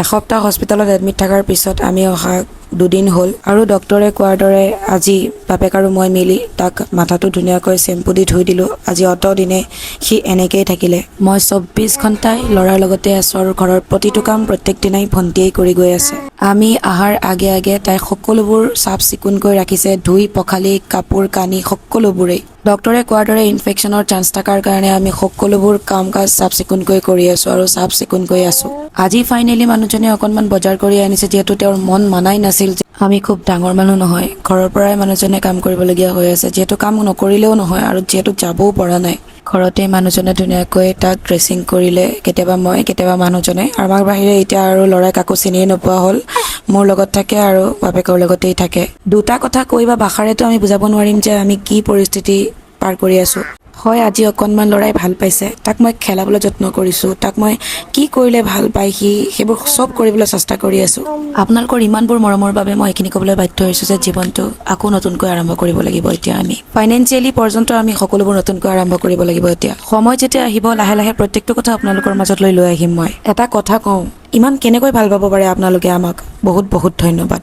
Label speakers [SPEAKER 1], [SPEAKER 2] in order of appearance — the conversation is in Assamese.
[SPEAKER 1] এসপ্তাহ হস্পিটেলত এডমিট থকাৰ পিছত আমি অহা 2 দিন হ'ল আৰু ডক্টৰে কোৱাৰ দৰে আজি বাপেক আৰু মই মিলি তাক মাথাটো ধুনীয়াকৈ চেম্পু দি ধুই দিলোঁ। আজি অত দিনে সি এনেকেই থাকিলে। মই 24 ঘণ্টাই ল'ৰাৰ লগতে আছোঁ আৰু ঘৰৰ প্ৰতিটো কাম প্ৰত্যেক দিনাই ভণ্টিয়েই কৰি গৈ আছে। আমি অহাৰ আগে আগে তাই সকলোবোৰ চাফ চিকুণকৈ ৰাখিছে, ধুই পখালি কাপোৰ কানি সকলোবোৰেই। ডক্টৰে কোৱাৰ দৰে ইনফেকশ্যনৰ চান্স থকাৰ কাৰণে আমি সকলোবোৰ কাম কাজ চাফ চিকুণকৈ কৰি আছোঁ আৰু চাফ চিকুণকৈ আছোঁ। আজি ফাইনেলি মানুহজনে অকণমান বজাৰ কৰি আনিছে, যিহেতু তেওঁৰ মন মানাই নাছিল যে আমি খুব ডাঙৰ মানুহ নহয়, ঘৰৰ পৰাই মানুহজনে কাম কৰিবলগীয়া হৈ আছে, যিহেতু কাম নকৰিলেও নহয় আৰু যিহেতু যাবও পৰা নাই। ঘৰতে মানুহজনে ধুনীয়াকৈ তাক ড্ৰেছিং কৰিলে, কেতিয়াবা মই কেতিয়াবা মানুহজনে। আমাক বাহিৰে এতিয়া আৰু ল'ৰাই কাকো চিনিয়ে নোপোৱা হ'ল। মোৰ লগত থাকে আৰু বাপেকৰ লগতেই থাকে। দুটা কথা কৈ বা ভাষাৰেতো আমি বুজাব নোৱাৰিম যে আমি কি পৰিস্থিতি পাৰ কৰি আছোঁ। হয়, আজি অকণমান ল'ৰাই ভাল পাইছে, তাক মই খেলাবলৈ যত্ন কৰিছোঁ, তাক মই কি কৰিলে ভাল পায় সি সেইবোৰ চব কৰিবলৈ চেষ্টা কৰি আছোঁ। আপোনালোকৰ ইমানবোৰ মৰমৰ বাবে মই এইখিনি ক'বলৈ বাধ্য হৈছোঁ যে জীৱনটো আকৌ নতুনকৈ আৰম্ভ কৰিব লাগিব। এতিয়া আমি ফাইনেন্সিয়েলি পৰ্যন্ত আমি সকলোবোৰ নতুনকৈ আৰম্ভ কৰিব লাগিব। এতিয়া সময় যেতিয়া আহিব লাহে লাহে প্ৰত্যেকটো কথা আপোনালোকৰ মাজত লৈ আহিম। মই এটা কথা কওঁ, ইমান কেনেকৈ ভাল পাব পাৰে আপোনালোকে আমাক। বহুত বহুত ধন্যবাদ।